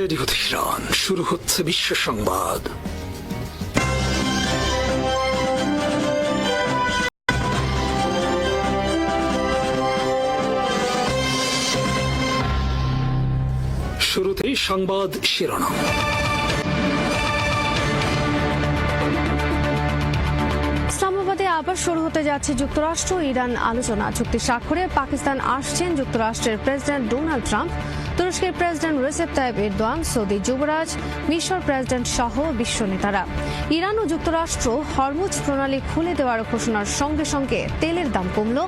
Radio Tehran, শুরু হচ্ছে বিশ্ব সংবাদ। শুরুতেই সংবাদ শিরোনাম। ইসলামাবাদে আবার শুরু হতে যাচ্ছে যুক্তরাষ্ট্র ইরান আলোচনা। চুক্তি স্বাক্ষরে পাকিস্তান আসছেন যুক্তরাষ্ট্রের প্রেসিডেন্ট ডোনাল্ড ট্রাম্প, তুরস্কের president Recep Tayyip Erdogan, Saudi যুবরাজ, মিশর প্রেসিডেন্ট সহ বিশ্ব নেতারা। ইরান ও যুক্তরাষ্ট্র হরমুজ প্রণালী খুলে দেওয়ার ঘোষণার সঙ্গে সঙ্গে তেলের দাম কমল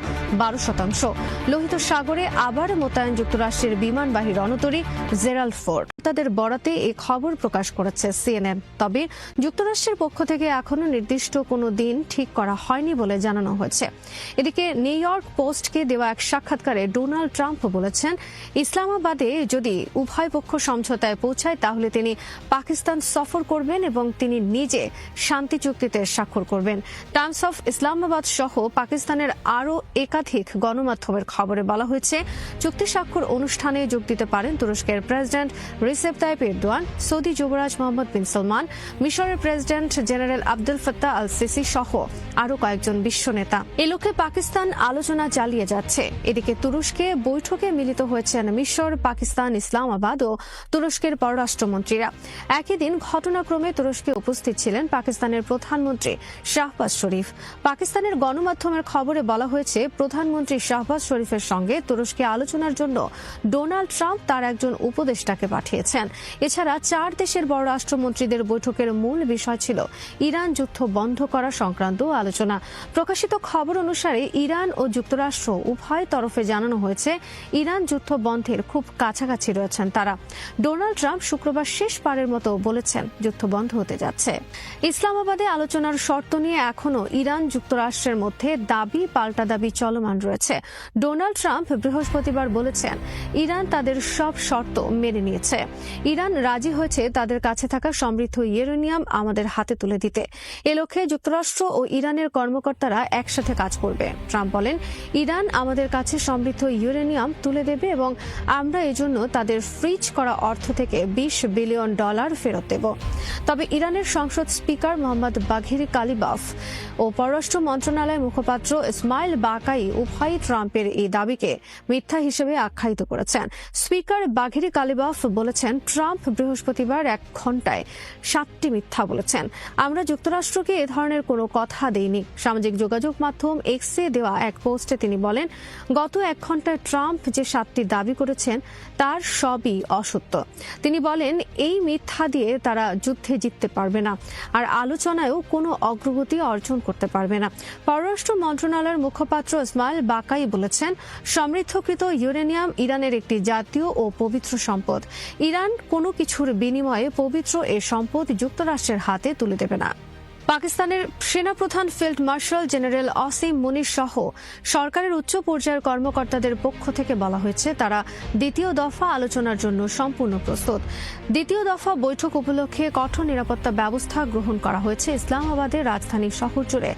12%। লোহিত সাগরে আবার মোতায়েন যুক্তরাষ্ট্রের বিমানবাহী রণতরী জেরাল্ড ফোর্ড। তাদের বরাতে এই খবর প্রকাশ করেছে সিএনএন। তবে যুক্তরাষ্ট্রের পক্ষ থেকে এখনো নির্দিষ্ট কোনো দিন ঠিক করা হয়নি বলে জানানো হয়েছে। এদিকে নিউ ইয়র্ক পোস্টকে দেওয়া এক সাক্ষাৎকারে ডোনাল্ড ট্রাম্প বলেছেন, ইসলামাবাদে যদি উভয় পক্ষ সমঝোতায় পৌঁছায় তাহলে তিনি পাকিস্তান সফর করবেন এবং তিনি নিজে শান্তি চুক্তিতে স্বাক্ষর করবেন। টাইমস অফ ইসলামাবাদ সহ পাকিস্তানের আরও একাধিক গণমাধ্যমের খবরে বলা হয়েছে, চুক্তি স্বাক্ষর অনুষ্ঠানে যোগ দিতে পারেন তুরস্কের president Recep Tayyip Erdogan, Saudi যুবরাজ মোহাম্মদ বিন সালমান, মিশরের president general Abdul Fattah al Sisi সহ আরও কয়েকজন বিশ্ব নেতা। এ লক্ষ্যে পাকিস্তান আলোচনা চালিয়ে যাচ্ছে। এদিকে তুরস্কে বৈঠকে মিলিত হয়েছেন মিশর, পাকিস্তান, ইসলামাবাদ ও তুরস্কের পররাষ্ট্রমন্ত্রীরা। একই দিন ঘটনাক্রমে তুরস্কে উপস্থিত ছিলেন পাকিস্তানের প্রধানমন্ত্রী শাহবাজ শরীফ। পাকিস্তানের গণমাধ্যমের খবরে বলা হয়েছে, প্রধানমন্ত্রী শাহবাজ শরীফের সঙ্গে তুরস্কে আলোচনার জন্য ডোনাল্ড ট্রাম্প তার একজন উপদেষ্টাকে পাঠিয়েছেন। এছাড়া 4 দেশের পররাষ্ট্রমন্ত্রীদের বৈঠকের মূল বিষয় ছিল ইরান যুদ্ধ বন্ধ করা সংক্রান্ত আলোচনা। প্রকাশিত খবর অনুসারে ইরান ও যুক্তরাষ্ট্র উভয় তরফে জানানো হয়েছে, ইরান যুদ্ধ বন্ধের খুব কাছাকাছি রয়েছেন তারা। ডোনাল্ড ট্রাম্প শুক্রবার শেষবারের মতো বলেছেন, যুদ্ধ বন্ধ হতে যাচ্ছে। ইসলামাবাদে আলোচনার শর্ত নিয়ে এখনো ইরান যুক্তরাষ্ট্রের মধ্যে দাবি পাল্টা দাবি চলমান রয়েছে। ডোনাল্ড ট্রাম্প বৃহস্পতিবার বলেছেন, ইরান তাদের সব শর্ত মেনে নিয়েছে। ইরান রাজি হয়েছে তাদের কাছে থাকা সমৃদ্ধ ইউরেনিয়াম আমাদের হাতে তুলে দিতে। এ লক্ষ্যে যুক্তরাষ্ট্র ও ইরানের কর্মকর্তারা একসাথে কাজ করবে। ট্রাম্প বলেন, ইরান আমাদের কাছে সমৃদ্ধ ইউরেনিয়াম তুলে দেবে এবং আমরা এজন্য তাদের ফ্রিজ করা অর্থ থেকে $20 বিলিয়ন ফেরত দেব। তবে ইরানের সংসদ স্পিকার মোহাম্মদ বাঘির কালিবাফ ও পররাষ্ট্র মন্ত্রণালয়ের মুখপাত্র ইসমাইল বাকাই উভয়ই ট্রাম্পের এই দাবিকে মিথ্যা হিসেবে আখ্যায়িত করেছেন। স্পিকার বাঘির কালিবাফ বলেছেন, ট্রাম্প বৃহস্পতিবার 1 ঘণ্টায় 7টি মিথ্যা বলেছেন। আমরা যুক্তরাষ্ট্রকে এ ধরনের কোনো কথা দেইনি। সামাজিক যোগাযোগ মাধ্যম এক্সে দেওয়া এক পোস্টে তিনি বলেন, গত 1 ঘণ্টায় ট্রাম্প যে 7টি দাবি করেছেন তার সবই অসত্য। তিনি বলেন, এই মিথ্যা দিয়ে তারা যুদ্ধে জিততে পারবে না, আর আলোচনায়ও কোনো অগ্রগতি অর্জন করতে পারবে না। পররাষ্ট্র মন্ত্রণালয়ের মুখপাত্র ইসমাইল বাকাই বলেছেন, সমৃদ্ধকৃত ইউরেনিয়াম ইরানের একটি জাতীয় ও পবিত্র সম্পদ। ইরান কোনো কিছুর বিনিময়ে পবিত্র এ সম্পদ যুক্তরাষ্ট্রের হাতে তুলে দেবে না। পাকিস্তানের সেনাপ্রধান ফিল্ড মার্শাল জেনারেল আসিম মুনির সহ সরকারের উচ্চ পর্যায়ের কর্মকর্তাদের পক্ষ থেকে বলা হয়েছে, তারা দ্বিতীয় দফা আলোচনার জন্য সম্পূর্ণ প্রস্তুত। দ্বিতীয় দফা বৈঠক উপলক্ষে কঠোর নিরাপত্তা ব্যবস্থা গ্রহণ করা হয়েছে। ইসলামাবাদের রাজধানী শহর জুড়ে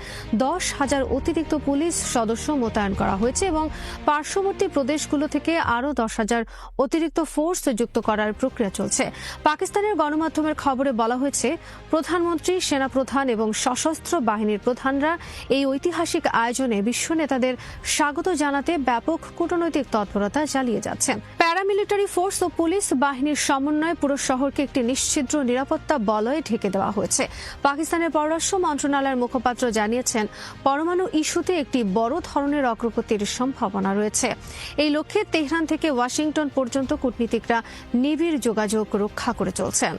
10,000 অতিরিক্ত পুলিশ সদস্য মোতায়েন করা হয়েছে এবং পার্শ্ববর্তী প্রদেশগুলো থেকে আরও 10,000 অতিরিক্ত ফোর্স যুক্ত করার প্রক্রিয়া চলছে। পাকিস্তানের গণমাধ্যমের খবরে বলা হয়েছে, প্রধানমন্ত্রী, সেনাপ্রধান এবং সশস্ত্র বাহিনীর প্রধানরা এই ঐতিহাসিক আয়োজনে বিশ্ব নেতাদের স্বাগত জানাতে ব্যাপক কূটনৈতিক তৎপরতা চালিয়ে যাচ্ছেন। প্যারামিলিটারি ফোর্স ও পুলিশ বাহিনীর সমন্বয়ে পুরো শহরকে একটি নিশ্ছিদ্র নিরাপত্তা বলয়ে ঢেকে দেওয়া হয়েছে। পাকিস্তানের পররাষ্ট্র মন্ত্রণালয়ের মুখপাত্র জানিয়েছেন, পরমাণু ইস্যুতে একটি বড় ধরনের অগ্রগতির সম্ভাবনা রয়েছে। এই লক্ষ্যে তেহরান থেকে ওয়াশিংটন পর্যন্ত কূটনীতিকরা নিবিড় যোগাযোগ রক্ষা করে চলছেন।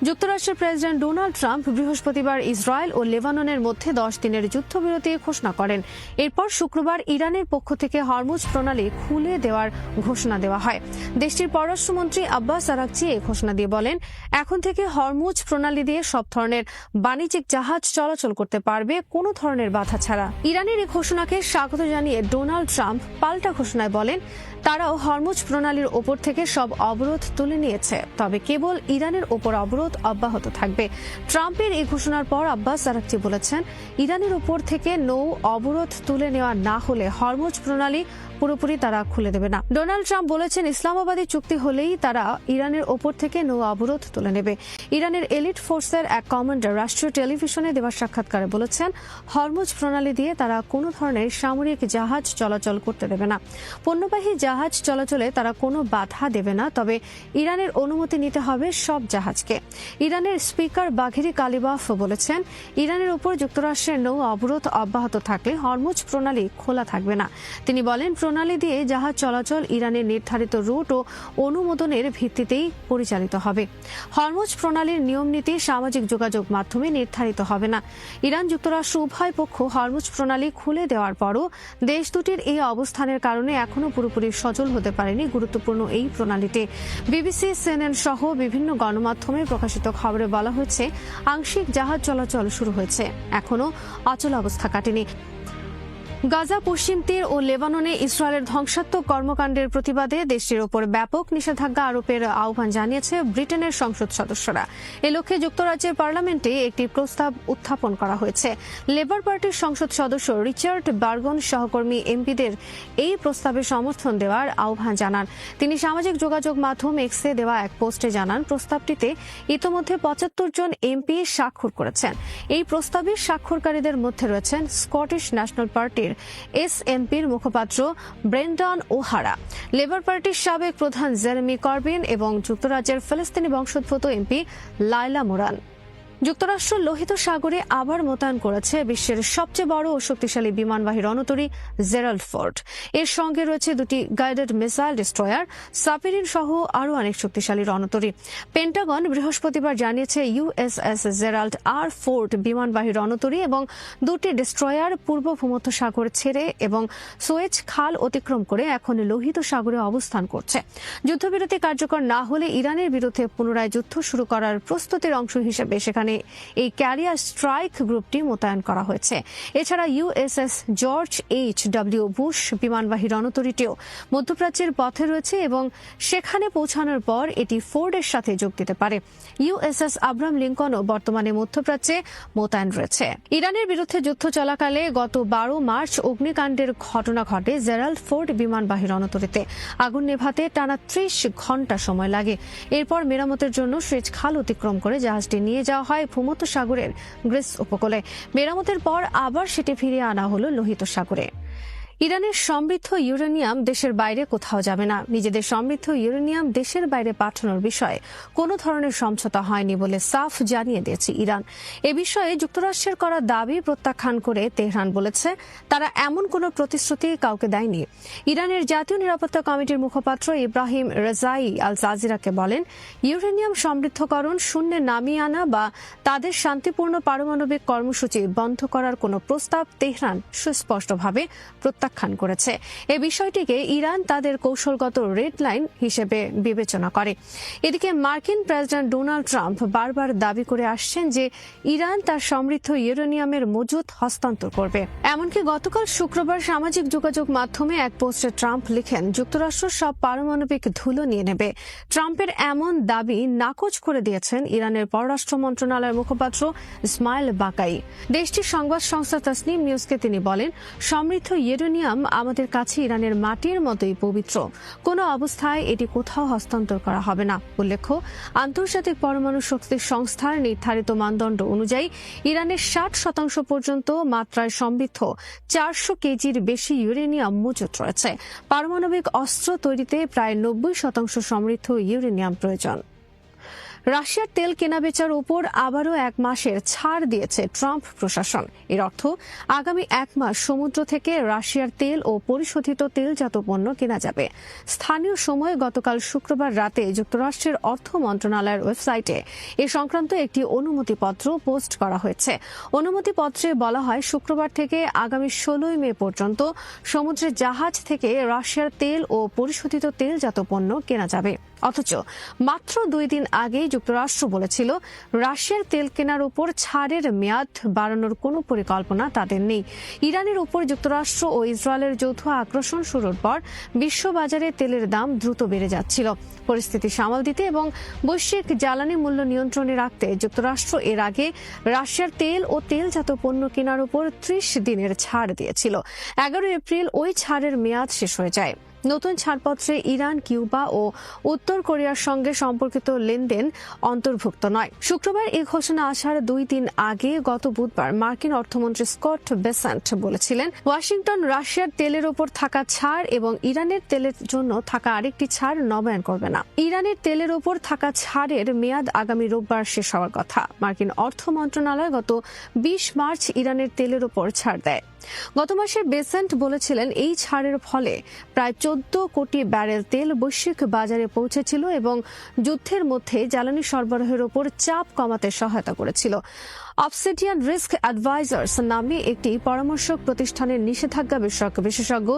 যুক্তরাষ্ট্রের প্রেসিডেন্ট ডোনাল্ড ট্রাম্প বৃহস্পতিবার ইসরায়েল ও লেবাননের মধ্যে 10 দিনের যুদ্ধবিরতি ঘোষণা করেন। এরপর শুক্রবার ইরানের পক্ষ থেকে হরমুজ প্রণালী খুলে দেওয়ার ঘোষণা দেওয়া হয়। দেশটির পররাষ্ট্রমন্ত্রী আব্বাস আরাকচি এই ঘোষণা দিয়ে বলেন, এখন থেকে হরমুজ প্রণালী দিয়ে সব ধরনের বাণিজ্যিক জাহাজ চলাচল করতে পারবে, কোনো ধরনের বাধা ছাড়া। ইরানের এই ঘোষণাকে স্বাগত জানিয়ে ডোনাল্ড ট্রাম্প পাল্টা ঘোষণায় বলেন, তারাও হরমুজ প্রণালীর ওপর থেকে সব অবরোধ তুলে নিয়েছে, তবে কেবল ইরানের ওপর অবরোধ অবরোধ অব্যাহত থাকবে। ট্রাম্পের এই ঘোষণার পর আব্বাস আরাকচি বলেছেন, ইরানের উপর থেকে নৌ অবরোধ তুলে নেওয়া না হলে হরমুজ প্রণালী পুরোপুরি তারা খুলে দেবে না। ডোনাল্ড ট্রাম্প বলেছেন, ইসলামাবাদী চুক্তি হলেই তারা ইরানের ওপর থেকে নৌ অবরোধ তুলে নেবে। ইরানের এলিট ফোর্সের এক কমান্ডার রাষ্ট্রীয় টেলিভিশনে দেওয়া সাক্ষাৎকারে বলেছেন, হরমুজ প্রণালী দিয়ে তারা কোনো ধরনের সামরিক জাহাজ চলাচল করতে দেবে না। পণ্যবাহী জাহাজ চলাচলে তারা কোনো বাধা দেবে না, তবে ইরানের অনুমতি নিতে হবে সব জাহাজকে। ইরানের স্পিকার বাঘেরি কালিবাফ বলেছেন, ইরানের উপর যুক্তরাষ্ট্রের নৌ অবরোধ অব্যাহত থাকলে হরমুজ প্রণালী খোলা থাকবে না। তিনি বলেন, প্রণালী দিয়ে জাহাজ চলাচল ইরানের নির্ধারিত রুট ও অনুমোদনের ভিত্তিতেই পরিচালিত হবে। হরমুজ প্রণালীর নিয়ম নীতি সামাজিক যোগাযোগ মাধ্যমে নির্ধারিত হবে না। ইরান যুক্তরাষ্ট্র উভয় পক্ষ হরমুজ প্রণালী খুলে দেওয়ার পরও দেশ দুটির এই অবস্থানের কারণে এখনো পুরোপুরি সচল হতে পারেনি গুরুত্বপূর্ণ এই প্রণালীটি। বিবিসি, সিএনএন সহ বিভিন্ন গণমাধ্যমে প্রকাশিত খবরে বলা হয়েছে, আংশিক জাহাজ চলাচল শুরু হয়েছে, এখনো অচল অবস্থা কাটেনি। গাজা, পশ্চিম তীর ও লেবাননে ইসরায়েলের ধ্বংসাত্মক কর্মকাণ্ডের প্রতিবাদে দেশটির ওপর ব্যাপক নিষেধাজ্ঞা আরোপের আহ্বান জানিয়েছে ব্রিটেনের সংসদ সদস্যরা। এ লক্ষ্যে যুক্তরাজ্যের পার্লামেন্টে একটি প্রস্তাব উত্থাপন করা হয়েছে। লেবার পার্টির সংসদ সদস্য রিচার্ড বার্গন সহকর্মী এমপিদের এই প্রস্তাবে সমর্থন দেওয়ার আহ্বান জানান। তিনি সামাজিক যোগাযোগ মাধ্যম এক্সে দেওয়া এক পোস্টে জানান, প্রস্তাবটিতে ইতোমধ্যে ৭৫ জন এমপি স্বাক্ষর করেছেন। এই প্রস্তাবের স্বাক্ষরকারীদের মধ্যে রয়েছেন স্কটিশ ন্যাশনাল পার্টির এসএনপির মুখপাত্র ব্রেন্ডন ওহারা, লেবার পার্টির সাবেক প্রধান জেরেমি করবিন এবং যুক্তরাজ্যের ফিলিস্তিনি বংশোদ্ভূত এমপি লায়লা মোরান। যুক্তরাষ্ট্র লোহিত সাগরে আবার মোতায়েন করেছে বিশ্বের সবচেয়ে বড় ও শক্তিশালী বিমানবাহী রণতরী জেরাল্ড ফোর্ড। এর সঙ্গে রয়েছে দুটি গাইডেড মিসাইল ডিস্ট্রয়ার, সাবমেরিন সহ আরও অনেক শক্তিশালী রণতরী। পেন্টাগন বৃহস্পতিবার জানিয়েছে, ইউএসএস জেরাল্ড আর ফোর্ড বিমানবাহী রণতরী এবং দুটি ডিস্ট্রয়ার পূর্ব ভূমধ্যসাগর ছেড়ে এবং সুয়েজ খাল অতিক্রম করে এখন লোহিত সাগরে অবস্থান করছে। যুদ্ধবিরতি কার্যকর না হলে ইরানের বিরুদ্ধে পুনরায় যুদ্ধ শুরু করার প্রস্তুতির অংশ হিসেবে সেখানে এই ক্যারিয়ার স্ট্রাইক গ্রুপটি মোতায়েন করা হয়েছে। এছাড়া ইউএসএস জর্জ এইচ.ডব্লিউ. বুশ বিমানবাহী রণতরীটিও মধ্যপ্রাচ্যের পথে রয়েছে এবং সেখানে পৌঁছানোর পর এটি ফোর্ডের সাথে যোগ দিতে পারে। ইউএসএস আব্রাহাম লিঙ্কনও বর্তমানে মধ্যপ্রাচ্যে মোতায়েন রয়েছে। ইরানের বিরুদ্ধে যুদ্ধ চলাকালে গত ১২ মার্চ অগ্নিকাণ্ডের ঘটনা ঘটে জেরাল্ড ফোর্ড বিমানবাহী রণতরীতে। আগুন নেভাতে টানা ৩০ ঘণ্টা সময় লাগে। এরপর মেরামতের জন্য সুয়েজ খাল অতিক্রম করে জাহাজটি নিয়ে যাওয়া হয় ভূমধ্যসাগরের গ্রিস উপকূলে। মেরামতের পর আবার সেটি ফিরিয়ে আনা হলো লোহিত সাগরে। ইরানের সমৃদ্ধ ইউরেনিয়াম দেশের বাইরে কোথাও যাবে না। নিজেদের সমৃদ্ধ ইউরেনিয়াম দেশের বাইরে পাঠানোর বিষয়ে কোনো ধরনের সমঝোতা হয়নি বলে সাফ জানিয়ে দিয়েছে ইরান। এ বিষয়ে যুক্তরাষ্ট্রের করা দাবি প্রত্যাখ্যান করে তেহরান বলেছে, তারা এমন কোনো প্রতিশ্রুতি কাউকে দেয়নি। ইরানের জাতীয় নিরাপত্তা কমিটির মুখপাত্র ইব্রাহিম রেজাই আল জাজিরাকে বলেন, ইউরেনিয়াম সমৃদ্ধকরণ শূন্যে নামিয়ে আনা বা তাদের শান্তিপূর্ণ পারমাণবিক কর্মসূচি বন্ধ করার কোনো প্রস্তাব তেহরান সুস্পষ্টভাবে প্রত্যাখ্যান করেছে। এ বিষয়টিকে ইরান তাদের কৌশলগত রেড লাইন হিসেবে বিবেচনা করে। এদিকে মার্কিন প্রেসিডেন্ট ডোনাল্ড ট্রাম্প বারবার দাবি করে আসছেন যে ইরান তার সমৃদ্ধ ইউরেনিয়ামের মজুত হস্তান্তর করবে। এমনকি গতকাল শুক্রবার সামাজিক যোগাযোগ মাধ্যমে এক পোস্টে ট্রাম্প লিখেন, যুক্তরাষ্ট্র সব পারমাণবিক ধুলো নিয়ে নেবে। ট্রাম্পের এমন দাবি নাকচ করে দিয়েছেন ইরানের পররাষ্ট্র মন্ত্রণালয়ের মুখপাত্র ইসমাইল বাকাই। দেশটির সংবাদ সংস্থা তাসনিম নিউজকে তিনি বলেন, সমৃদ্ধ ইউরেনিয়াম আমাদের কাছে ইরানের মাটির মতোই পবিত্র। কোনো অবস্থায় এটি কোথাও হস্তান্তর করা হবে না। উল্লেখ্য, আন্তর্জাতিক পরমাণু শক্তি সংস্থার নির্ধারিত মানদণ্ড অনুযায়ী ইরানের ৬০% পর্যন্ত মাত্রায় সমৃদ্ধ ৪০০ কেজির বেশি ইউরেনিয়াম মজুত রয়েছে। পারমাণবিক অস্ত্র তৈরিতে প্রায় ৯০% সমৃদ্ধ ইউরেনিয়াম প্রয়োজন। রাশিয়ার তেল কেনাবেচার উপর আবারও ১ মাসের ছাড় দিয়েছে ট্রাম্প প্রশাসন। এর অর্থ আগামী ১ মাস সমুদ্র থেকে রাশিয়ার তেল ও পরিশোধিত তেলজাত পণ্য কেনা যাবে। স্থানীয় সময় গতকাল শুক্রবার রাতে যুক্তরাষ্ট্রের অর্থ মন্ত্রণালয়ের ওয়েবসাইটে এ সংক্রান্ত একটি অনুমতিপত্র পোস্ট করা হয়েছে। অনুমতিপত্রে বলা হয়, শুক্রবার থেকে আগামী ১৬ মে পর্যন্ত সমুদ্রের জাহাজ থেকে রাশিয়ার তেল ও পরিশোধিত তেলজাত পণ্য কেনা যাবে। অথচ মাত্র 2 দিন আগেই যুক্তরাষ্ট্র বলেছিল রাশিয়ার তেল কেনার উপর ছাড়ের মেয়াদ বাড়ানোর কোনো পরিকল্পনা তাদের নেই। ইরানের উপর যুক্তরাষ্ট্র ও ইসরায়েলের যৌথ আগ্রাসন শুরুর পর বিশ্ববাজারে তেলের দাম দ্রুত বেড়ে যাচ্ছিল। পরিস্থিতি সামাল দিতে এবং বৈশ্বিক জ্বালানি মূল্য নিয়ন্ত্রণে রাখতে যুক্তরাষ্ট্র এর আগে রাশিয়ার তেল ও তেলজাত পণ্য কেনার উপর 30 দিনের ছাড় দিয়েছিল। 11 এপ্রিল ওই ছাড়ের মেয়াদ শেষ হয়ে যায়। নতুন ছাড়পত্রে ইরান, কিউবা ও উত্তর কোরিয়ার সঙ্গে সম্পর্কিত লেনদেন অন্তর্ভুক্ত নয়। শুক্রবার এই ঘোষণা আসার 2 দিন আগে গত বুধবার মার্কিন অর্থমন্ত্রী স্কট বেসেন্ট বলেছিলেন ওয়াশিংটন রাশিয়ার তেলের ওপর থাকা ছাড় এবং ইরানের তেলের জন্য থাকা আরেকটি ছাড় নবায়ন করবে না। ইরানের তেলের ওপর থাকা ছাড়ের মেয়াদ আগামী রোববার শেষ হওয়ার কথা। মার্কিন অর্থ মন্ত্রণালয় গত 20 মার্চ ইরানের তেলের ওপর ছাড় দেয়। গত মাসে বেসেন্ট বলেছিলেন এই ছাড়ের ফলে প্রায় 14 কোটি ব্যারেল তেল বৈশ্বিক বাজারে পৌঁছেছিল এবং যুদ্ধের মধ্যে জ্বালানি সরবরাহের উপর চাপ কমাতে সহায়তা করেছিল। অবসিডিয়ান রিস্ক অ্যাডভাইজার্স নামে একটি পরামর্শক প্রতিষ্ঠানের নিষেধাজ্ঞা বিষয়ক বিশেষজ্ঞ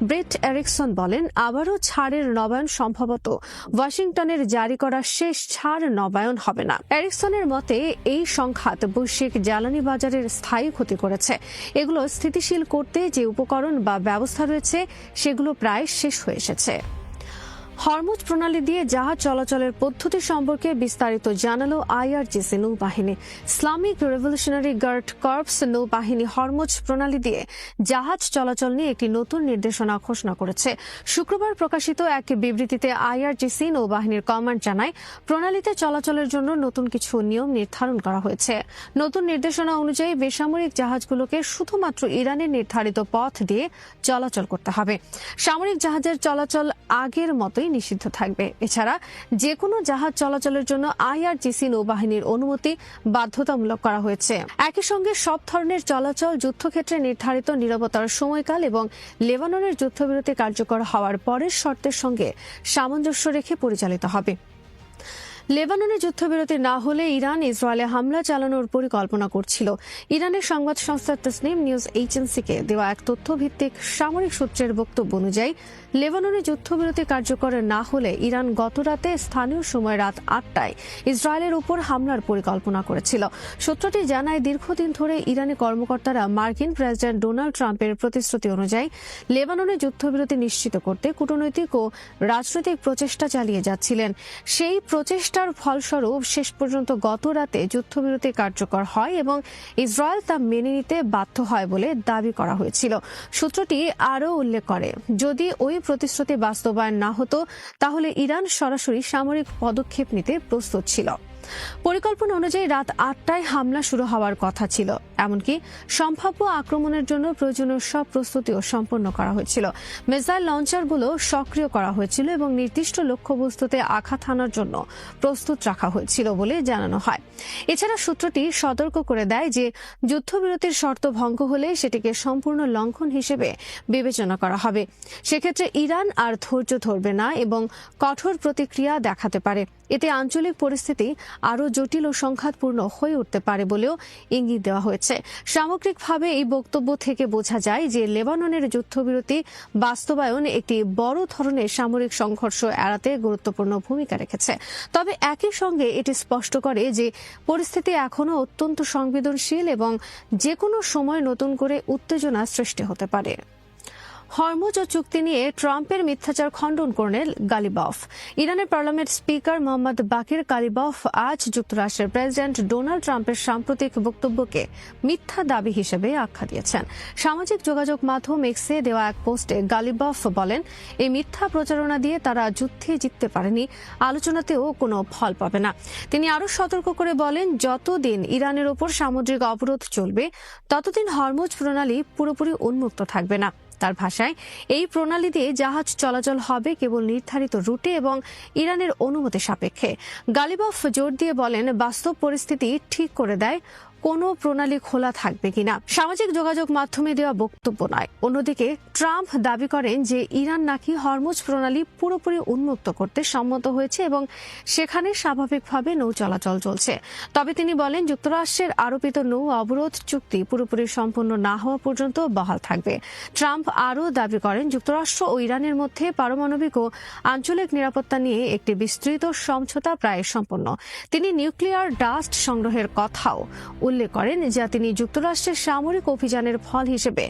ব্রেট এরিকসন বলেন, আবারও ছাড়ের নবায়ন সম্ভবত ওয়াশিংটনের জারি করা শেষ ছাড় নবায়ন হবে না। এরিকসনের মতে এই সংঘাত বৈশ্বিক জ্বালানি বাজারের স্থায়ী ক্ষতি করেছে। এগুলো স্থিতিশীল করতে যে উপকরণ বা ব্যবস্থা রয়েছে সেগুলো প্রায় শেষ হয়ে এসেছে। হরমুজ প্রণালী দিয়ে জাহাজ চলাচলের পদ্ধতি সম্পর্কে বিস্তারিত জানালো আইআরজিসি নৌবাহিনী। ইসলামিক রেভলিউশনারি গার্ড কর্পস নৌবাহিনী হরমুজ প্রণালী দিয়ে জাহাজ চলাচল নিয়ে একটি নতুন নির্দেশনা ঘোষণা করেছে। শুক্রবার প্রকাশিত এক বিবৃতিতে আইআরজিসি নৌবাহিনীর কমান্ড জানায়, প্রণালীতে চলাচলের জন্য নতুন কিছু নিয়ম নির্ধারণ করা হয়েছে। নতুন নির্দেশনা অনুযায়ী বেসামরিক জাহাজগুলোকে শুধুমাত্র ইরানের নির্ধারিত পথ দিয়ে চলাচল করতে হবে। সামরিক জাহাজের চলাচল আগের মতোই নিষিদ্ধ থাকবে। এছাড়া যে কোনো জাহাজ চলাচলের জন্য আইআরজিসি নৌবাহিনীর অনুমতি বাধ্যতামূলক করা হয়েছে। একই সঙ্গে সব ধরনের চলাচল যুদ্ধক্ষেত্রে নির্ধারিত নিরাপত্তার সময়কাল এবং লেবাননের যুদ্ধবিরতি কার্যকর হওয়ার পরের শর্তের সঙ্গে সামঞ্জস্য রেখে পরিচালিত হবে। লেবাননে যুদ্ধবিরতি না হলে ইরান ইসরায়েলে হামলা চালানোর পরিকল্পনা করছিল। ইরানের সংবাদ সংস্থা তসনিম নিউজ এজেন্সিকে দেওয়া এক তথ্যভিত্তিক সামরিক সূত্রের বক্তব্য অনুযায়ী লেবাননে যুদ্ধবিরতি কার্যকর না হলে ইরান গতরাতে স্থানীয় সময় রাত 8টায় ইসরায়েলের উপর হামলার পরিকল্পনা করেছিল। সূত্রটি জানায়, দীর্ঘদিন ধরে ইরানি কর্মকর্তারা মার্কিন প্রেসিডেন্ট ডোনাল্ড ট্রাম্পের প্রতিশ্রুতি অনুযায়ী লেবাননে যুদ্ধবিরতি নিশ্চিত করতে কূটনৈতিক ও রাজনৈতিক প্রচেষ্টা চালিয়ে যাচ্ছিলেন। সেই প্রচেষ্টার ফলস্বরূপ শেষ পর্যন্ত গত রাতে যুদ্ধবিরতি কার্যকর হয় এবং ইসরায়েল তা মেনে নিতে বাধ্য হয় বলে দাবি করা হয়েছিল। সূত্রটি আরও উল্লেখ করে, যদি ওই প্রতিশ্রুতি বাস্তবায়ন না হতো তাহলে ইরান সরাসরি সামরিক পদক্ষেপ নিতে প্রস্তুত ছিল। পরিকল্পনা অনুযায়ী রাত 8টায় হামলা শুরু হওয়ার কথা ছিল। এমনকি সম্ভাব্য আক্রমণের জন্য প্রয়োজনীয় সব প্রস্তুতিও সম্পন্ন করা হয়েছিল। মিসাইল লঞ্চারগুলো সক্রিয় করা হয়েছিল এবং নির্দিষ্ট লক্ষ্যবস্তুতে আঘাত হানার জন্য প্রস্তুত রাখা হয়েছিল বলে জানানো হয়। এছাড়া সূত্রটি সতর্ক করে দেয় যে যুদ্ধবিরতির শর্ত ভঙ্গ হলে সেটিকে সম্পূর্ণ লঙ্ঘন হিসেবে বিবেচনা করা হবে। সেক্ষেত্রে ইরান আর ধৈর্য ধরবে না এবং কঠোর প্রতিক্রিয়া দেখাতে পারে। এতে আঞ্চলিক পরিস্থিতি আরও জটিল ও সংঘাতপূর্ণ হয়ে উঠতে পারে বলেও ইঙ্গিত দেওয়া হয়েছে। সামগ্রিকভাবে এই বক্তব্য থেকে বোঝা যায় যে লেবাননের যুদ্ধবিরতি বাস্তবায়ন একটি বড় ধরনের সামরিক সংঘর্ষ এড়াতে গুরুত্বপূর্ণ ভূমিকা রেখেছে। তবে একই সঙ্গে এটি স্পষ্ট করে যে পরিস্থিতি এখনও অত্যন্ত সংবেদনশীল এবং যে কোনো সময় নতুন করে উত্তেজনা সৃষ্টি হতে পারে। হরমুজ চুক্তি নিয়ে ট্রাম্পের মিথ্যাচার খণ্ডন করলেন গালিবফ। ইরানের পার্লামেন্ট স্পিকার মোহাম্মদ বাকির গালিবফ আজ যুক্তরাষ্ট্রের প্রেসিডেন্ট ডোনাল্ড ট্রাম্পের সাম্প্রতিক বক্তব্যকে মিথ্যা দাবি হিসেবে আখ্যা দিয়েছেন। সামাজিক যোগাযোগ মাধ্যম এক্সে দেওয়া এক পোস্টে গালিবফ বলেন, এই মিথ্যা প্রচারণা দিয়ে তারা যুদ্ধে জিততে পারেনি, আলোচনাতেও কোনো ফল পাবে না। তিনি আরও সতর্ক করে বলেন, যতদিন ইরানের ওপর সামুদ্রিক অবরোধ চলবে ততদিন হরমুজ প্রণালী পুরোপুরি উন্মুক্ত থাকবে না। তার ভাষায়, এই প্রণালী দিয়ে জাহাজ চলাচল হবে কেবল নির্ধারিত রুটে এবং ইরানের অনুমতি সাপেক্ষে। গালিবফ জোর দিয়ে বলেন, বাস্তব পরিস্থিতি ঠিক করে দেয় কোনো প্রণালী খোলা থাকবে কিনা সামাজিক যোগাযোগ মাধ্যমে দেওয়া বক্তব্য নয়। অন্যদিকে ট্রাম্প দাবি করেন যে ইরান নাকি হরমুজ প্রণালী পুরোপুরি উন্মুক্ত করতে সম্মত হয়েছে এবং সেখানে স্বাভাবিকভাবে নৌ চলাচল চলছে। তবে তিনি বলেন যুক্তরাষ্ট্রের আরোপিত নৌ অবরোধ চুক্তি পুরোপুরি সম্পন্ন না হওয়া পর্যন্ত বহাল থাকবে। ট্রাম্প আরও দাবি করেন যুক্তরাষ্ট্র ও ইরানের মধ্যে পারমাণবিক ও আঞ্চলিক নিরাপত্তা নিয়ে একটি বিস্তৃত সমঝোতা প্রায় সম্পন্ন। তিনি নিউক্লিয়ার ডাস্ট সংগ্রহের কথাও উল্লেখ করেন যা তিনি যুক্তরাষ্ট্রের সামরিক অভিযানের ফল হিসেবে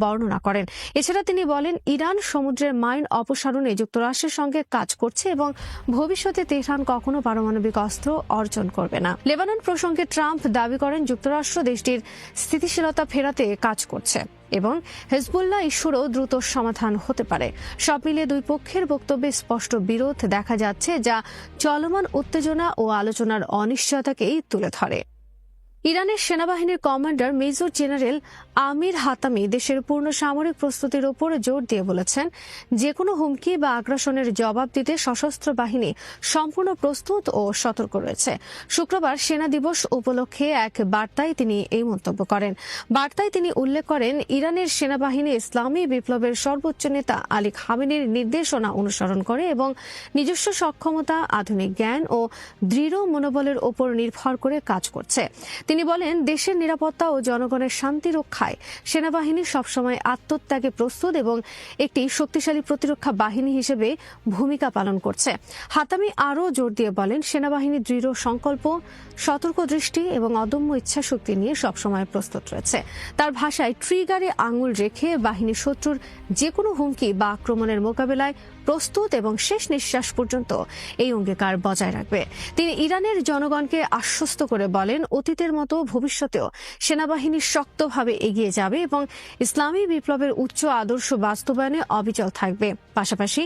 বর্ণনা করেন। এছাড়া তিনি বলেন ইরান সমুদ্রের মাইন অপসারণে যুক্তরাষ্ট্রের সঙ্গে কাজ করছে এবং ভবিষ্যতে তেহরান কখনো পারমাণবিক অস্ত্র অর্জন করবে না। লেবানন প্রসঙ্গে ট্রাম্প দাবি করেন যুক্তরাষ্ট্র দেশটির স্থিতিশীলতা ফেরাতে কাজ করছে এবং হেজবুল্লাহ ইস্যুরও দ্রুত সমাধান হতে পারে। সব মিলিয়ে দুই পক্ষের বক্তব্যে স্পষ্ট বিরোধ দেখা যাচ্ছে যা চলমান উত্তেজনা ও আলোচনার অনিশ্চয়তাকেই তুলে ধরে। ইরানের সেনাবাহিনীর কমান্ডার মেজর জেনারেল আমির হাতামি দেশের পূর্ণ সামরিক প্রস্তুতির উপর জোর দিয়ে বলেছেন যে কোনো হুমকি বা আগ্রাসনের জবাব দিতে সশস্ত্র বাহিনী সম্পূর্ণ প্রস্তুত ও সতর্ক রয়েছে। শুক্রবার সেনা দিবস উপলক্ষে এক বার্তায় তিনি এই মন্তব্য করেন। বার্তায় তিনি উল্লেখ করেন ইরানের সেনাবাহিনী ইসলামী বিপ্লবের সর্বোচ্চ নেতা আলী খামেনির নির্দেশনা অনুসরণ করে এবং নিজস্ব সক্ষমতা, আধুনিক জ্ঞান ও দৃঢ় মনোবলের ওপর নির্ভর করে কাজ করছে। তিনি বলেন দেশের নিরাপত্তা ও জনগণের শান্তি রক্ষায় সেনাবাহিনী সবসময় আত্মত্যাগে প্রস্তুত এবং একটি শক্তিশালী প্রতিরক্ষা বাহিনী হিসেবে ভূমিকা পালন করছে। হাতামি আরও জোর দিয়ে বলেন সেনাবাহিনী দৃঢ় সংকল্প, সতর্ক দৃষ্টি এবং অদম্য ইচ্ছাশক্তি নিয়ে সবসময় প্রস্তুত রয়েছে। তার ভাষায় ট্রিগারে আঙুল রেখে বাহিনী শত্রুর যে কোনো হুমকি বা আক্রমণের মোকাবেলায় প্রস্তুত এবং শেষ নিঃশ্বাস পর্যন্ত এই অঙ্গীকার বজায় রাখবে। তিনি ইরানের জনগণকে আশ্বস্ত করে বলেন অতীতের মতো ভবিষ্যতেও সেনাবাহিনী শক্তভাবে এগিয়ে যাবে এবং ইসলামী বিপ্লবের উচ্চ আদর্শ বাস্তবায়নে অবিচল থাকবে। পাশাপাশি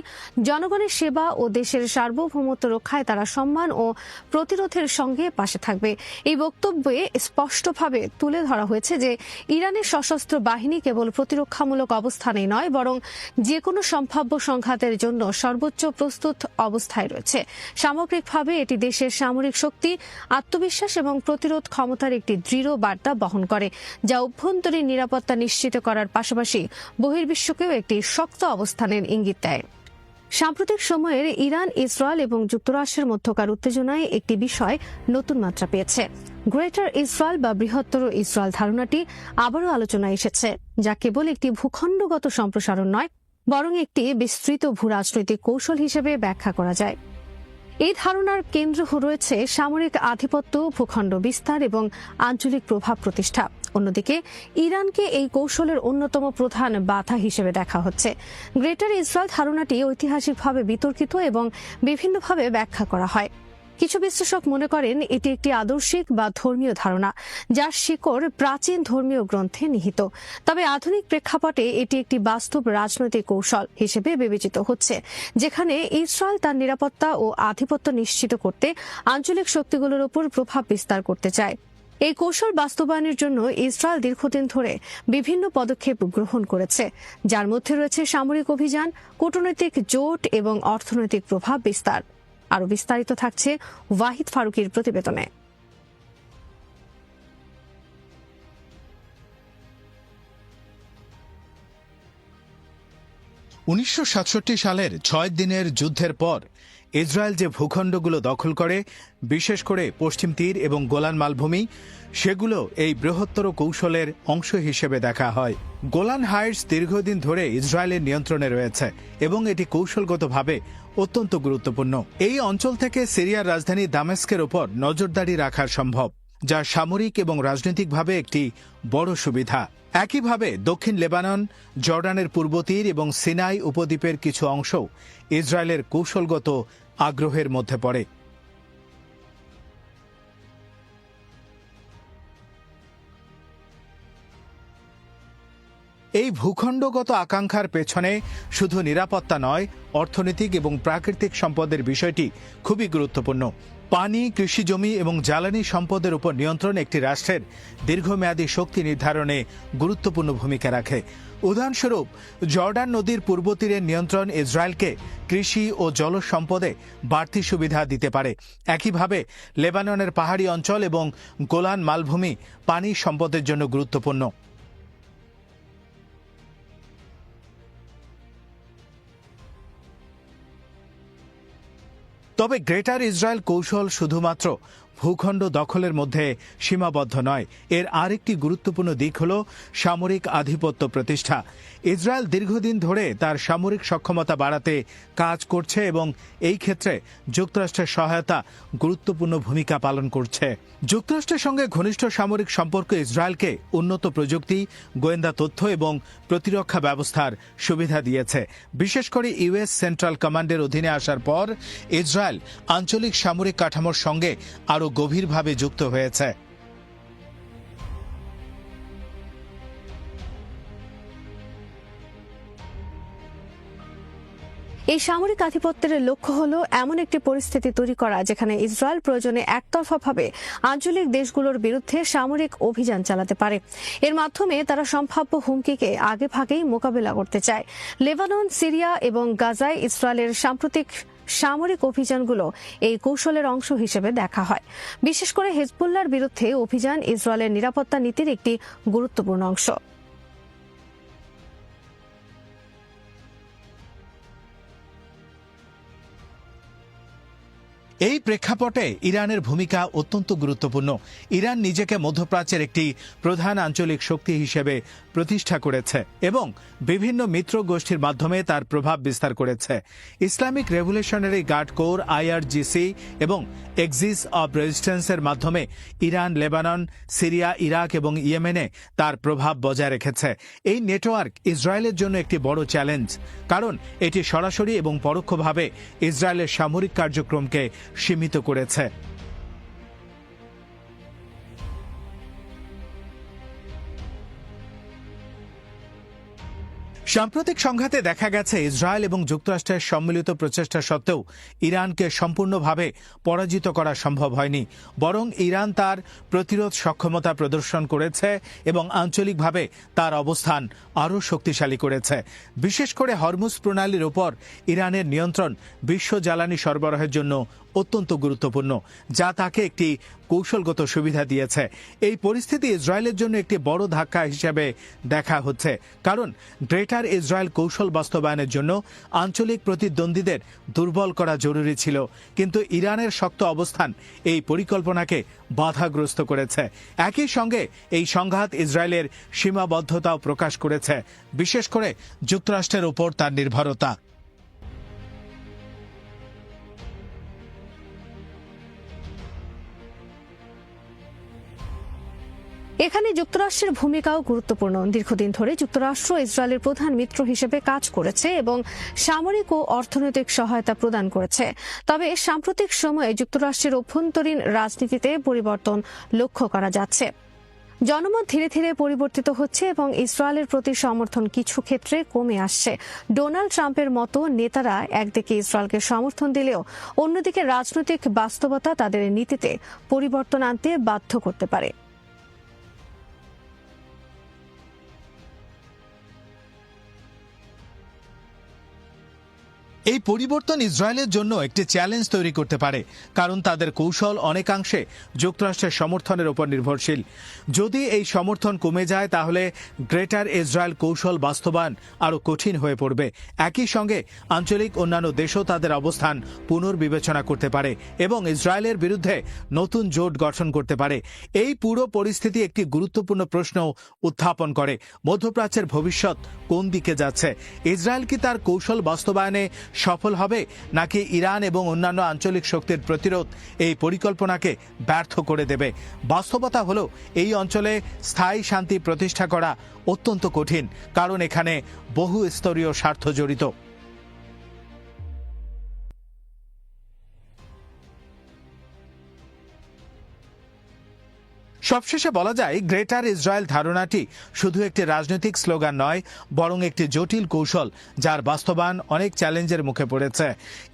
জনগণের সেবা ও দেশের সার্বভৌমত্ব রক্ষায় তারা সম্মান ও প্রতিরোধের সঙ্গে পাশে থাকবে। এই বক্তব্যে স্পষ্টভাবে তুলে ধরা হয়েছে যে ইরানের সশস্ত্র বাহিনী কেবল প্রতিরক্ষামূলক অবস্থানেই নয় বরং যে কোনো সম্ভাব্য সংঘাতের জন্য সর্বোচ্চ প্রস্তুত অবস্থায় রয়েছে। সামগ্রিকভাবে এটি দেশের সামরিক শক্তি, আত্মবিশ্বাস এবং প্রতিরোধ ক্ষমতার একটি দৃঢ় বার্তা বহন করে যা অভ্যন্তরীণ নিরাপত্তা নিশ্চিত করার পাশাপাশি বহির্বিশ্বকেও একটি শক্ত অবস্থানের ইঙ্গিত দেয়। সাম্প্রতিক সময়ের ইরান, ইসরায়েল এবং যুক্তরাষ্ট্রের মধ্যকার উত্তেজনায় একটি বিষয় নতুন মাত্রা পেয়েছে। গ্রেটার ইসরায়েল বা বৃহত্তর ইসরায়েল ধারণাটি আবারও আলোচনায় এসেছে, যা কেবল একটি ভূখণ্ডগত সম্প্রসারণ নয় বরং একটি বিস্তৃত ভূরাজনৈতিক কৌশল হিসেবে ব্যাখ্যা করা যায়। এই ধারণার কেন্দ্র রয়েছে সামরিক আধিপত্য, ভূখণ্ড বিস্তার এবং আঞ্চলিক প্রভাব প্রতিষ্ঠা। অন্যদিকে ইরানকে এই কৌশলের অন্যতম প্রধান বাধা হিসেবে দেখা হচ্ছে। গ্রেটার ইসরায়েল ধারণাটি ঐতিহাসিকভাবে বিতর্কিত এবং বিভিন্নভাবে ব্যাখ্যা করা হয়। কিছু বিশ্লেষক মনে করেন এটি একটি আদর্শিক বা ধর্মীয় ধারণা যার শিকড় প্রাচীন ধর্মীয় গ্রন্থে নিহিত। তবে আধুনিক প্রেক্ষাপটে এটি একটি বাস্তব রাজনৈতিক কৌশল হিসেবে বিবেচিত হচ্ছে, যেখানে ইসরায়েল তার নিরাপত্তা ও আধিপত্য নিশ্চিত করতে আঞ্চলিক শক্তিগুলোর উপর প্রভাব বিস্তার করতে চায়। এই কৌশল বাস্তবায়নের জন্য ইসরায়েল দীর্ঘদিন ধরে বিভিন্ন পদক্ষেপ গ্রহণ করেছে, যার মধ্যে রয়েছে সামরিক অভিযান, কূটনৈতিক জোট এবং অর্থনৈতিক প্রভাব বিস্তার। আরও বিস্তারিত থাকছে ওয়াহিদ ফারুকীর প্রতিবেদনে। 1967 সালের 6 দিনের যুদ্ধের পর ইসরায়েল যে ভূখণ্ডগুলো দখল করে, বিশেষ করে পশ্চিম তীর এবং গোলান মালভূমি, সেগুলো এই বৃহত্তর কৌশলের অংশ হিসেবে দেখা হয়। গোলান হাইটস দীর্ঘদিন ধরে ইসরায়েলের নিয়ন্ত্রণে রয়েছে এবং এটি কৌশলগতভাবে অত্যন্ত গুরুত্বপূর্ণ। এই অঞ্চল থেকে সিরিয়ার রাজধানী দামেস্কের ওপর নজরদারি রাখা সম্ভব, যা সামরিক এবং রাজনৈতিকভাবে একটি বড় সুবিধা। একইভাবে দক্ষিণ লেবানন, জর্ডানের পূর্ব তীর এবং সিনাই উপদ্বীপের কিছু অংশ ইসরায়েলের কৌশলগত আগ্রহের মধ্যে পড়ে। এই ভূখণ্ডগত আকাঙ্ক্ষার পেছনে শুধু নিরাপত্তা নয়, অর্থনৈতিক এবং প্রাকৃতিক সম্পদের বিষয়টি খুবই গুরুত্বপূর্ণ। পানি, কৃষিজমি এবং জ্বালানি সম্পদের উপর নিয়ন্ত্রণ একটি রাষ্ট্রের দীর্ঘমেয়াদী শক্তি নির্ধারণে গুরুত্বপূর্ণ ভূমিকা রাখে। উদাহরণস্বরূপ, জর্ডান নদীর পূর্ব তীরের নিয়ন্ত্রণ ইসরায়েলকে কৃষি ও জল সম্পদে বাড়তি সুবিধা দিতে পারে। একইভাবে লেবাননের পাহাড়ি অঞ্চল এবং গোলান মালভূমি পানি সম্পদের জন্য গুরুত্বপূর্ণ। তবে গ্রেটার ইসরায়েল কৌশল শুধুমাত্র ভূখণ্ড দখলের মধ্যে সীমাবদ্ধ নয়। এর আরেকটি গুরুত্বপূর্ণ দিক হল সামরিক আধিপত্য প্রতিষ্ঠা। ইসরায়েল দীর্ঘদিন ধরে তার সামরিক সক্ষমতা বাড়াতে কাজ করছে এবং এই ক্ষেত্রে যুক্তরাষ্ট্রের সহায়তা গুরুত্বপূর্ণ ভূমিকা পালন করছে। যুক্তরাষ্ট্রের সঙ্গে ঘনিষ্ঠ সামরিক সম্পর্ক ইসরায়েলকে উন্নত প্রযুক্তি, গোয়েন্দা তথ্য এবং প্রতিরক্ষা ব্যবস্থার সুবিধা দিয়েছে। বিশেষ করে ইউএস সেন্ট্রাল কমান্ডের অধীনে আসার পর ইসরায়েল আঞ্চলিক সামরিক কাঠামোর সঙ্গে আরও গভীরভাবে যুক্ত হয়েছে। এই সামরিক আধিপত্যের লক্ষ্য হল এমন একটি পরিস্থিতি তৈরি করা যেখানে ইসরায়েল প্রয়োজনে একতরফাভাবে আঞ্চলিক দেশগুলোর বিরুদ্ধে সামরিক অভিযান চালাতে পারে। এর মাধ্যমে তারা সম্ভাব্য হুমকিকে আগেভাগেই মোকাবেলা করতে চায়। লেবানন, সিরিয়া এবং গাজায় ইসরায়েলের সাম্প্রতিক সামরিক অভিযানগুলো এই কৌশলের অংশ হিসেবে দেখা হয়। বিশেষ করে হেজবুল্লাহর বিরুদ্ধে অভিযান ইসরায়েলের নিরাপত্তা নীতির একটি গুরুত্বপূর্ণ অংশ। এই প্রেক্ষাপটে ইরানের ভূমিকা অত্যন্ত গুরুত্বপূর্ণ। ইরান নিজেকে মধ্যপ্রাচ্যের একটি প্রধান আঞ্চলিক শক্তি হিসেবে প্রতিষ্ঠা করেছে এবং বিভিন্ন মিত্র গোষ্ঠীর মাধ্যমে তার প্রভাব বিস্তার করেছে। Islamic revolutionary guard corps, IRGC এবং এক্সিস অব রেজিস্ট্যান্সের মাধ্যমে ইরান, লেবানন, সিরিয়া, ইরাক এবং ইয়েমেনে তার প্রভাব বজায় রেখেছে। এই নেটওয়ার্ক ইসরায়েলের জন্য একটি বড় চ্যালেঞ্জ, কারণ এটি সরাসরি এবং পরোক্ষভাবে ইসরায়েলের সামরিক কার্যক্রমকে সীমিত করেছে। সাম্প্রতিক সংঘাতে দেখা গেছে ইসরায়েল এবং যুক্তরাষ্ট্রের সম্মিলিত প্রচেষ্টা সত্ত্বেও ইরানকে সম্পূর্ণভাবে পরাজিত করা সম্ভব হয়নি, বরং ইরান তার প্রতিরোধ সক্ষমতা প্রদর্শন করেছে এবং আঞ্চলিকভাবে তার অবস্থান আরও শক্তিশালী করেছে। বিশেষ করে হরমুজ প্রণালীর ওপর ইরানের নিয়ন্ত্রণ বিশ্ব জ্বালানি সরবরাহের জন্য অত্যন্ত গুরুত্বপূর্ণ, যা তাকে একটি কৌশলগত সুবিধা দিয়েছে। এই পরিস্থিতি ইসরায়েলের জন্য একটি বড় ধাক্কা হিসেবে দেখা হচ্ছে, কারণ গ্রেটার ইসরায়েল কৌশল বাস্তবায়নের জন্য আঞ্চলিক প্রতিদ্বন্দ্বীদের দুর্বল করা জরুরি ছিল, কিন্তু ইরানের শক্ত অবস্থান এই পরিকল্পনাকে বাধাগ্রস্ত করেছে। একই সঙ্গে এই সংঘাত ইসরায়েলের সীমাবদ্ধতাও প্রকাশ করেছে, বিশেষ করে যুক্তরাষ্ট্রের ওপর তার নির্ভরতা। এখানে যুক্তরাষ্ট্রের ভূমিকাও গুরুত্বপূর্ণ। দীর্ঘদিন ধরে যুক্তরাষ্ট্র ইসরায়েলের প্রধান মিত্র হিসেবে কাজ করেছে এবং সামরিক ও অর্থনৈতিক সহায়তা প্রদান করেছে। তবে সাম্প্রতিক সময়ে যুক্তরাষ্ট্রের অভ্যন্তরীণ রাজনীতিতে পরিবর্তন লক্ষ্য করা যাচ্ছে। জনমত ধীরে ধীরে পরিবর্তিত হচ্ছে এবং ইসরায়েলের প্রতি সমর্থন কিছু ক্ষেত্রে কমে আসছে। ডোনাল্ড ট্রাম্পের মতো নেতারা একদিকে ইসরায়েলকে সমর্থন দিলেও অন্যদিকে রাজনৈতিক বাস্তবতা তাদের নীতিতে পরিবর্তন আনতে বাধ্য করতে পারে। এই পরিবর্তন ইসরায়েলের জন্য একটি চ্যালেঞ্জ তৈরি করতে পারে, কারণ তাদের কৌশল অনেকাংশে যুক্তরাষ্ট্রের সমর্থনের উপর নির্ভরশীল। যদি এই সমর্থন কমে যায় তাহলে গ্রেটার ইসরায়েল কৌশল বাস্তবায়ন আরও কঠিন হয়ে পড়বে। একই সঙ্গে আঞ্চলিক অন্যান্য দেশও তাদের অবস্থান পুনর্বিবেচনা করতে পারে এবং ইসরায়েলের বিরুদ্ধে নতুন জোট গঠন করতে পারে। এই পুরো পরিস্থিতি একটি গুরুত্বপূর্ণ প্রশ্ন উত্থাপন করে: মধ্যপ্রাচ্যের ভবিষ্যৎ কোন দিকে যাচ্ছে? ইসরায়েল কি তার কৌশল বাস্তবায়নে সফল হবে, নাকি ইরান এবং অন্যান্য আঞ্চলিক শক্তির প্রতিরোধ এই পরিকল্পনাকে ব্যর্থ করে দেবে? বাস্তবতা হলো এই অঞ্চলে স্থায়ী শান্তি প্রতিষ্ঠা করা অত্যন্ত কঠিন, কারণ এখানে বহু স্তরীয় স্বার্থ জড়িত। সবশেষে বলা যায় গ্রেটার ইসরায়েল ধারণাটি শুধু একটি রাজনৈতিক স্লোগান নয়, বরং একটি জটিল কৌশল যার বাস্তবায়ন অনেক চ্যালেঞ্জের মুখে পড়েছে।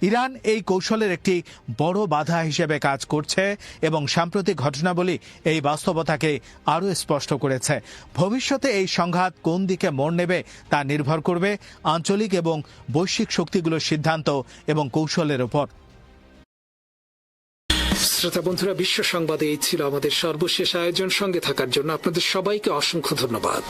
ইরান এই কৌশলের একটি বড় বাধা হিসেবে কাজ করছে এবং সাম্প্রতিক ঘটনাবলী এই বাস্তবতাকে আরও স্পষ্ট করেছে। ভবিষ্যতে এই সংঘাত কোন দিকে মোড় নেবে তা নির্ভর করবে আঞ্চলিক এবং বৈশ্বিক শক্তিগুলোর সিদ্ধান্ত এবং কৌশলের উপর। শ্রোতা বন্ধুরা, বিশ্ব সংবাদে এই ছিল আমাদের সর্বশেষ আয়োজন। সঙ্গে থাকার জন্য আপনাদের সবাইকে অসংখ্য ধন্যবাদ।